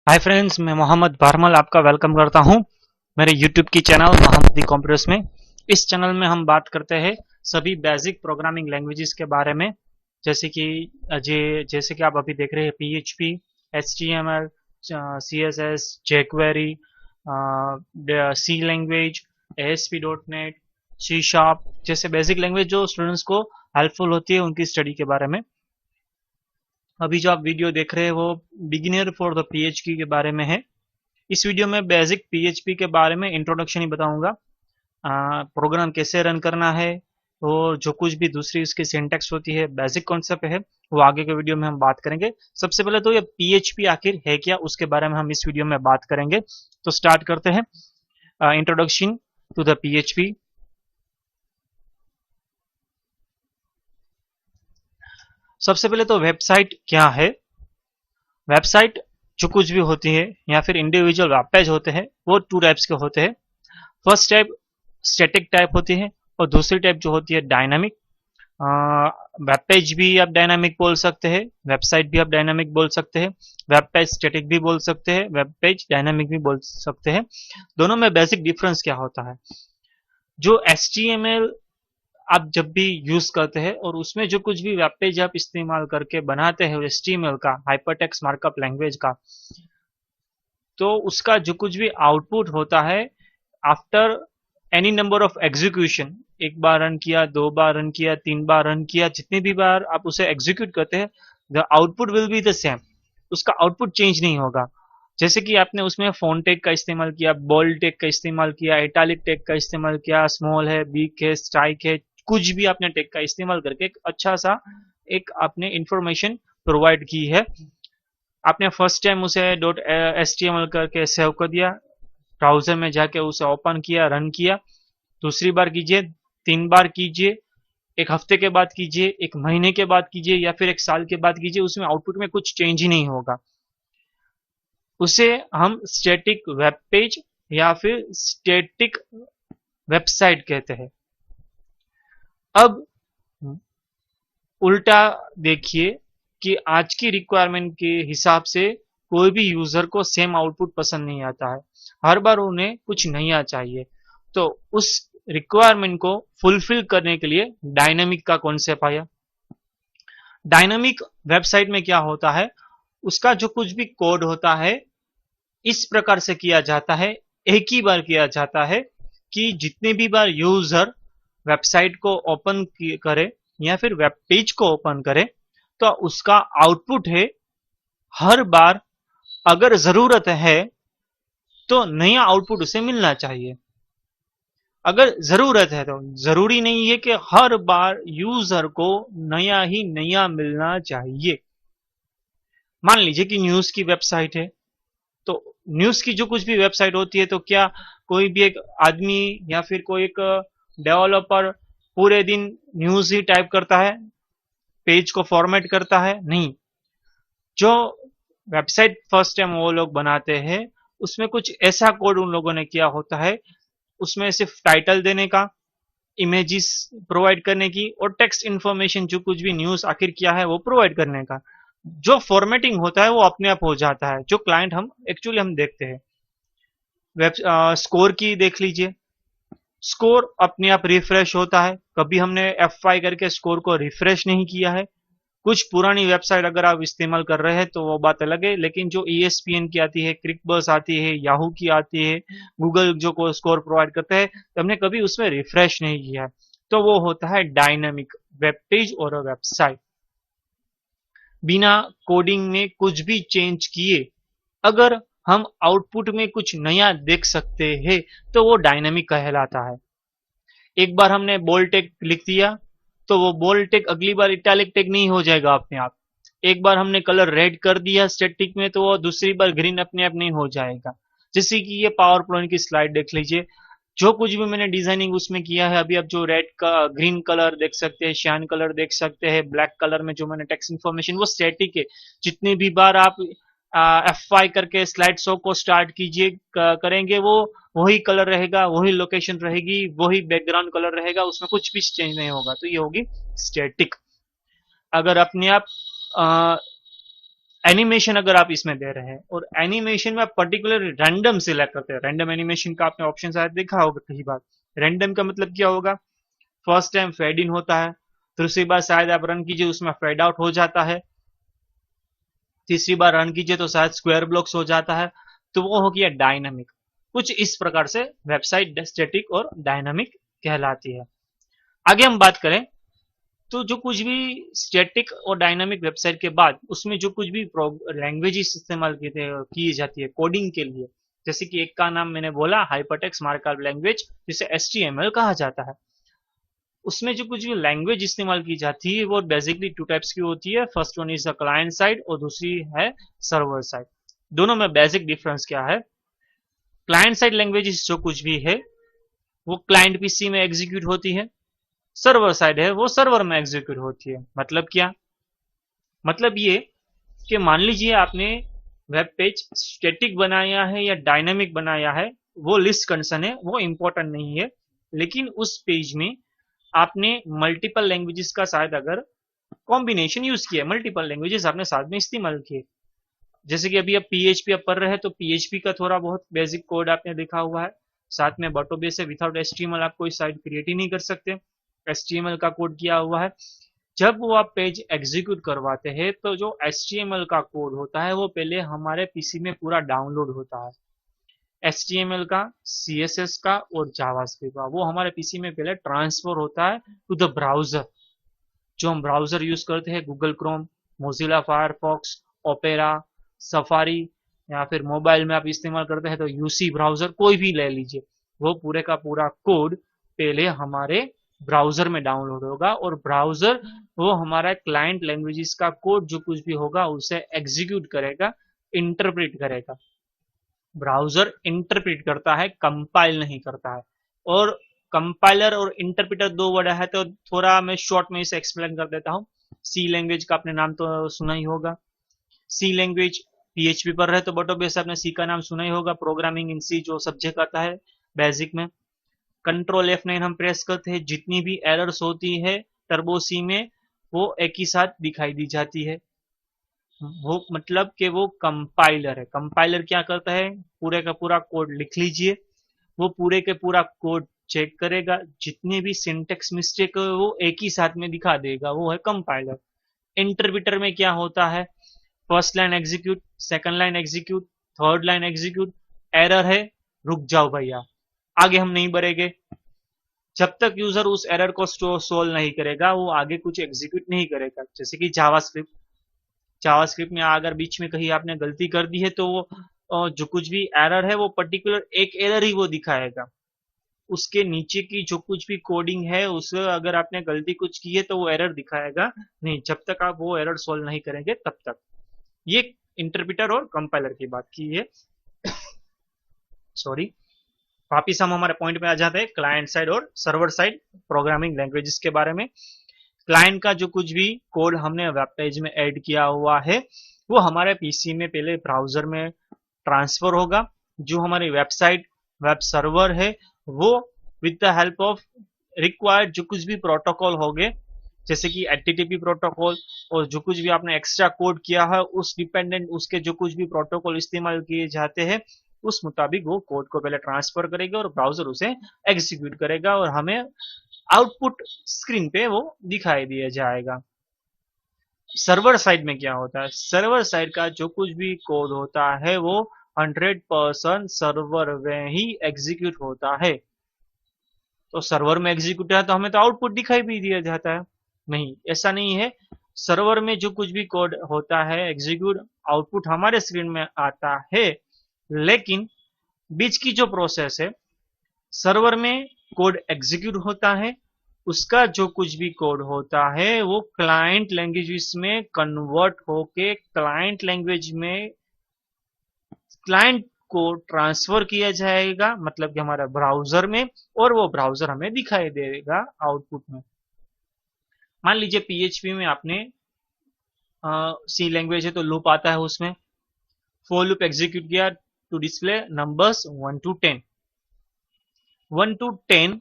Hi friends, मैं मोहम्मद बारमल आपका welcome करता हूं मेरे यूट्यूब की चैनल मोहम्मदी कंप्यूटर्स में। इस चैनल में हम बात करते हैं सभी बेसिक प्रोग्रामिंग लैंग्वेजेस के बारे में, जैसे कि जैसे कि आप अभी देख रहे हैं PHP, HTML, CSS, jQuery, C language, ASP dot net, C sharp जैसे बेसिक लैंग्वेज जो स्टूडेंट्स को हेल्पफुल होती है उनकी स्टडी के बारे में। अभी जो आप वीडियो देख रहे हैं वो बिगिनर फॉर द पीएचपी के बारे में है। इस वीडियो में बेसिक पीएचपी के बारे में इंट्रोडक्शन ही बताऊंगा, प्रोग्राम कैसे रन करना है और जो कुछ भी दूसरी उसकी सिंटैक्स होती है, बेसिक कॉन्सेप्ट है, वो आगे के वीडियो में हम बात करेंगे। सबसे पहले तो ये पीएचपी आखिर है क्या, उसके बारे में हम इस वीडियो में बात करेंगे। तो स्टार्ट करते हैं इंट्रोडक्शन टू द पीएचपी। सबसे पहले तो वेबसाइट क्या है। वेबसाइट जो कुछ भी होती है या फिर इंडिविजुअल वेब पेज होते हैं वो टू टाइप्स के होते हैं। फर्स्ट टाइप स्टैटिक टाइप होती है और दूसरी टाइप जो होती है डायनामिक। वेब पेज भी आप डायनामिक बोल सकते हैं, वेबसाइट भी आप डायनामिक बोल सकते हैं, वेब पेज स्टैटिक भी बोल सकते हैं, वेब पेज डायनामिक भी बोल सकते हैं। दोनों में बेसिक डिफरेंस क्या होता है? जो HTML आप जब भी यूज करते हैं और उसमें जो कुछ भी वेब पेज आप इस्तेमाल करके बनाते हैं HTML का, हाइपरटेक्स्ट मार्कअप लैंग्वेज का, तो उसका जो कुछ भी आउटपुट होता है after any number of execution, एक बार रन किया, दो बार रन किया, तीन बार रन किया, जितनी भी बार आप उसे एग्जीक्यूट करते हैं, the output will be the same. उसका आउटपुट चेंज नहीं होगा। जैसे कि आपने उसमें फोन टैग का इस्तेमाल किया, बोल्ड टैग का इस्तेमाल किया, इटैलिक टैग का इस्तेमाल किया, स्मॉल है, बिग है, स्ट्राइक है, कुछ भी आपने टैग का इस्तेमाल करके एक अच्छा सा एक आपने इंफॉर्मेशन प्रोवाइड की है। आपने फर्स्ट टाइम उसे डॉट HTML करके सेव कर दिया, ब्राउजर में जाके उसे ओपन किया, रन किया, दूसरी बार कीजिए, तीन बार कीजिए, एक हफ्ते के बाद कीजिए, एक महीने के बाद कीजिए या फिर एक साल के बाद कीजिए, उसमें आउटपुट में कुछ चेंज ही नहीं होगा। उसे हम स्टैटिक वेब पेज या फिर स्टैटिक वेबसाइट कहते हैं। अब उल्टा देखिए कि आज की रिक्वायरमेंट के हिसाब से कोई भी यूजर को सेम आउटपुट पसंद नहीं आता है, हर बार उन्हें कुछ नया चाहिए। तो उस रिक्वायरमेंट को फुलफिल करने के लिए डायनामिक का कॉन्सेप्ट आया। डायनामिक वेबसाइट में क्या होता है, उसका जो कुछ भी कोड होता है इस प्रकार से किया जाता है, एक ही बार किया जाता है कि जितने भी बार यूजर वेबसाइट को ओपन करे या फिर वेब पेज को ओपन करे तो उसका आउटपुट है हर बार अगर जरूरत है तो नया आउटपुट उसे मिलना चाहिए। अगर जरूरत है तो जरूरी नहीं है कि हर बार यूजर को नया ही नया मिलना चाहिए। मान लीजिए कि न्यूज की वेबसाइट है, तो न्यूज की जो कुछ भी वेबसाइट होती है तो क्या कोई भी एक आदमी या फिर कोई एक डेवलपर पूरे दिन न्यूज ही टाइप करता है, पेज को फॉर्मेट करता है? नहीं। जो वेबसाइट फर्स्ट टाइम वो लोग बनाते हैं उसमें कुछ ऐसा कोड उन लोगों ने किया होता है, उसमें सिर्फ टाइटल देने का, इमेजेस प्रोवाइड करने की और टेक्स्ट इंफॉर्मेशन जो कुछ भी न्यूज आखिर क्या है वो प्रोवाइड करने का। जो फॉर्मेटिंग होता है वो अपने आप हो जाता है, जो क्लाइंट हम एक्चुअली हम देखते हैं। वेब स्कोर की देख लीजिए, स्कोर अपने आप रिफ्रेश होता है, कभी हमने F5 करके स्कोर को रिफ्रेश नहीं किया है। कुछ पुरानी वेबसाइट अगर आप इस्तेमाल कर रहे हैं तो वो बात अलग है, लेकिन जो ESPN की आती है, क्रिकबस आती है, याहू की आती है, गूगल जो को स्कोर प्रोवाइड करता है, तो हमने कभी उसमें रिफ्रेश नहीं किया है। तो वो होता है डायनामिक वेब पेज और वेबसाइट। बिना कोडिंग में कुछ भी चेंज किए अगर हम आउटपुट में कुछ नया देख सकते हैं तो वो डायनामिक कहलाता है। एक बार हमने बोल्ड टेक लिख दिया तो वो बोल्ड टेक अगली बार इटैलिक टेक नहीं हो जाएगा अपने आप। एक बार हमने कलर रेड कर दिया स्टैटिक में तो वो दूसरी बार ग्रीन अपने आप नहीं हो जाएगा। जैसे कि ये पावर पॉइंट की स्लाइड देख लीजिए, जो कुछ भी मैंने डिजाइनिंग उसमें किया है, अभी आप जो रेड का ग्रीन कलर देख सकते हैं, शाइन कलर देख सकते हैं, ब्लैक कलर में जो मैंने टेक्स्ट इन्फॉर्मेशन वो स्टैटिक है। जितनी भी बार आप F5 करके स्लाइड शो को स्टार्ट कीजिए करेंगे वो वही कलर रहेगा, वही लोकेशन रहेगी, वही बैकग्राउंड कलर रहेगा, उसमें कुछ भी चेंज नहीं होगा। तो ये होगी स्टैटिक। अगर अपने आप एनिमेशन अगर आप इसमें दे रहे हैं और एनिमेशन में आप पर्टिकुलर रैंडम सिलेक्ट करते हैं, रैंडम एनिमेशन का आपने ऑप्शन शायद देखा होगा कई बार। रैंडम का मतलब क्या होगा, फर्स्ट टाइम फेड इन होता है, दूसरी बार शायद आप रन कीजिए उसमें फेड आउट हो जाता है, तीसरी बार रन कीजिए तो शायद स्क्वायर ब्लॉक्स हो जाता है, तो वो हो गया डायनामिक। कुछ इस प्रकार से वेबसाइट स्टैटिक और डायनामिक कहलाती है। आगे हम बात करें तो जो कुछ भी स्टैटिक और डायनामिक वेबसाइट के बाद उसमें जो कुछ भी लैंग्वेजेस इस्तेमाल की जाती है कोडिंग के लिए, जैसे कि एक का नाम मैंने बोला हाइपरटेक्स्ट मार्कअप लैंग्वेज, जिसे HTML कहा जाता है। उसमें जो कुछ भी लैंग्वेज इस्तेमाल की जाती है वो बेसिकली टू टाइप्स की होती है। First one is the client side और दूसरी है सर्वर साइड। दोनों में बेसिक डिफरेंस क्या है, क्लाइंट साइड लैंग्वेज जो कुछ भी है वो क्लाइंट पीसी में एग्जीक्यूट होती है, सर्वर साइड है वो सर्वर में एग्जीक्यूट होती है। मतलब क्या, मतलब ये कि मान लीजिए आपने वेब पेज स्टैटिक बनाया है या डायनामिक बनाया है, वो लिस्ट कंसर्न है, वो इंपॉर्टेंट नहीं है, लेकिन उस पेज में आपने मल्टीपल लैंग्वेजेस का शायद अगर कॉम्बिनेशन यूज किया, मल्टीपल लैंग्वेजेस आपने साथ में इस्तेमाल किए, जैसे कि अभी आप PHP आप पढ़ रहे हैं तो PHP का थोड़ा बहुत बेसिक कोड आपने देखा हुआ है, साथ में बटोबेस है, विदाउट HTML आप कोई साइट क्रिएट ही नहीं कर सकते, HTML का कोड किया हुआ है। जब वो आप पेज एग्जीक्यूट करवाते हैं तो जो HTML का कोड होता है वो पहले हमारे पीसी में पूरा डाउनलोड होता है, HTML का, CSS का और जावास्क्रिप्ट का, वो हमारे पीसी में पहले ट्रांसफर होता है टू द ब्राउजर। जो हम ब्राउजर यूज करते हैं, Google Chrome, Mozilla Firefox, opera, safari, या फिर मोबाइल में आप इस्तेमाल करते हैं तो UC ब्राउजर, कोई भी ले लीजिए, वो पूरे का पूरा कोड पहले हमारे ब्राउजर में डाउनलोड होगा और ब्राउजर वो हमारा क्लाइंट लैंग्वेजेस का कोड जो कुछ भी होगा उसे एग्जीक्यूट करेगा, इंटरप्रेट करेगा। ब्राउजर इंटरप्रेट करता है, कंपाइल नहीं करता है। और कंपाइलर और इंटरप्रेटर दो वर्ड है तो थोड़ा मैं शॉर्ट में इसे एक्सप्लेन कर देता हूँ। सी लैंग्वेज का आपने नाम तो सुना ही होगा, सी लैंग्वेज PHP पर रहे तो बटोबेस आपने सी का नाम सुना ही होगा, प्रोग्रामिंग इन सी जो सब्जेक्ट आता है बेसिक में। कंट्रोल F9 हम प्रेस करते हैं, जितनी भी एरर्स होती है टर्बो सी में वो एक ही साथ दिखाई दी जाती है। वो मतलब कि वो कंपाइलर है। कंपाइलर क्या करता है, पूरे का पूरा कोड लिख लीजिए, वो पूरे के पूरा कोड चेक करेगा, जितने भी सिंटेक्स मिस्टेक है वो एक ही साथ में दिखा देगा, वो है कंपाइलर। इंटरप्रेटर में क्या होता है, first line execute, second line execute, third line execute, error है, रुक जाओ भैया, आगे हम नहीं बढ़ेंगे। जब तक यूजर उस एरर को सोल्व नहीं करेगा वो आगे कुछ एग्जीक्यूट नहीं करेगा। जैसे कि जावास्क्रिप्ट, जावास्क्रिप्ट में अगर बीच में कहीं आपने गलती कर दी है तो वो जो कुछ भी एरर है वो पर्टिकुलर एक एरर ही वो दिखाएगा, उसके नीचे की जो कुछ भी कोडिंग है उसे अगर आपने गलती कुछ की है तो वो एरर दिखाएगा नहीं, जब तक आप वो एरर सोल्व नहीं करेंगे तब तक। ये इंटरप्रेटर और कंपाइलर की बात की है। सॉरी, वापिस हम हमारे पॉइंट पे आ जाते हैं, क्लाइंट साइड और सर्वर साइड प्रोग्रामिंग लैंग्वेजेस के बारे में। क्लाइंट का जो कुछ भी कोड हमने वेब पेज में ऐड किया हुआ है वो हमारे पीसी में पहले ब्राउजर में ट्रांसफर होगा। जो हमारी वेबसाइट वेब सर्वर है वो with the help of required जो कुछ भी प्रोटोकॉल हो गए, जैसे कि HTTP प्रोटोकॉल और जो कुछ भी आपने एक्स्ट्रा कोड किया है उस डिपेंडेंट उसके जो कुछ भी प्रोटोकॉल इस्तेमाल किए जाते हैं उस मुताबिक वो कोड को पहले ट्रांसफर करेगा और ब्राउजर उसे एग्जीक्यूट करेगा और हमें आउटपुट स्क्रीन पे वो दिखाई दिया जाएगा। सर्वर साइड में क्या होता है, सर्वर साइड का जो कुछ भी कोड होता है वो 100% सर्वर में ही एग्जीक्यूट होता है। तो सर्वर में एग्जीक्यूट है तो हमें तो आउटपुट दिखाई भी दिया जाता है, नहीं ऐसा नहीं है। सर्वर में जो कुछ भी कोड होता है एग्जीक्यूट, आउटपुट हमारे स्क्रीन में आता है, लेकिन बीच की जो प्रोसेस है, सर्वर में कोड एग्जीक्यूट होता है, उसका जो कुछ भी कोड होता है वो क्लाइंट लैंग्वेज में कन्वर्ट होके क्लाइंट लैंग्वेज में क्लाइंट को ट्रांसफर किया जाएगा, मतलब कि हमारा ब्राउजर में, और वो ब्राउजर हमें दिखाई देगा आउटपुट में। मान लीजिए PHP में आपने सी लैंग्वेज है तो लूप आता है, उसमें फॉर लूप एग्जीक्यूट किया to display numbers 1 to 10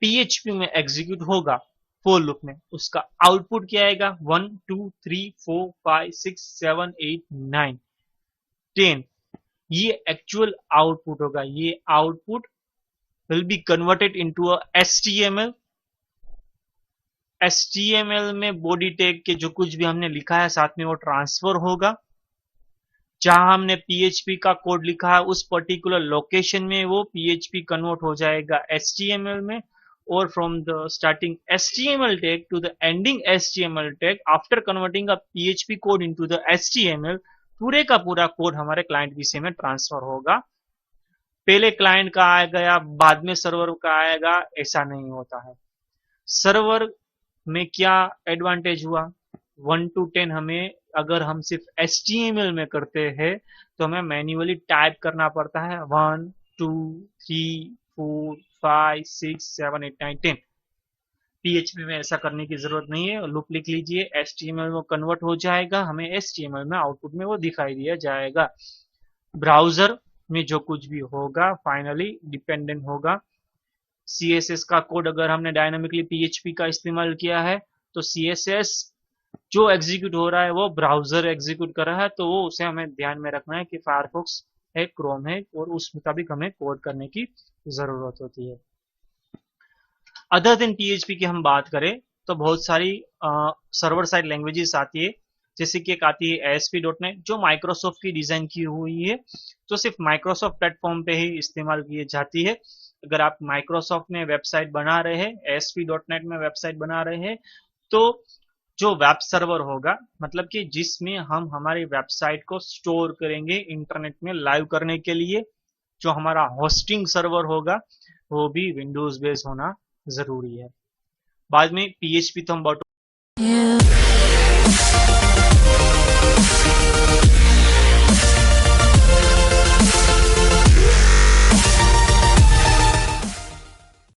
PHP में एग्जीक्यूट होगा फोर लूप में, उसका आउटपुट क्या आएगा 1 2 3 4 5 6 7 8 9 10। ये एक्चुअल आउटपुट होगा। ये output will be converted into a HTML। HTML में बॉडी टैग के जो कुछ भी हमने लिखा है साथ में वो ट्रांसफर होगा। जहां हमने PHP का कोड लिखा है उस पर्टिकुलर लोकेशन में वो PHP कन्वर्ट हो जाएगा HTML में, और from the starting HTML tag to the ending HTML tag after converting a PHP code into the HTML, पूरे का पूरा कोड हमारे क्लाइंट पीसी में ट्रांसफर होगा। पहले क्लाइंट का आएगा बाद में सर्वर का आएगा, ऐसा नहीं होता है। सर्वर में क्या एडवांटेज हुआ, 1 to 10 हमें अगर हम सिर्फ HTML में करते हैं तो हमें मैन्युअली टाइप करना पड़ता है 1 2 3 4 5 6 7 8 9 10। PHP में ऐसा करने की जरूरत नहीं है, लूप लिख लीजिए, HTML में कन्वर्ट हो जाएगा, हमें HTML में आउटपुट में वो दिखाई दिया जाएगा। ब्राउजर में जो कुछ भी होगा फाइनली डिपेंडेंट होगा। CSS का कोड अगर हमने डायनामिकली PHP का इस्तेमाल किया है तो CSS जो एग्जीक्यूट हो रहा है वो ब्राउजर एग्जीक्यूट कर रहा है, तो वो उसे हमें ध्यान में रखना है कि फायरफॉक्स है, क्रोम है, और उस मुताबिक हमें कोड करने की जरूरत होती है। अदर देन PHP की हम बात करें तो बहुत सारी सर्वर साइड लैंग्वेजेस आती है, जैसे कि एक आती है ASP.NET जो माइक्रोसॉफ्ट की डिजाइन की हुई है, जो सिर्फ माइक्रोसॉफ्ट प्लेटफॉर्म पे ही इस्तेमाल की जाती है। अगर आप माइक्रोसॉफ्ट में वेबसाइट बना रहे हैं, ASP.NET में वेबसाइट बना रहे हैं, तो जो वेब सर्वर होगा, मतलब कि जिसमें हम हमारी वेबसाइट को स्टोर करेंगे इंटरनेट में लाइव करने के लिए, जो हमारा होस्टिंग सर्वर होगा वो भी विंडोज बेस्ड होना जरूरी है। बाद में PHP तो हम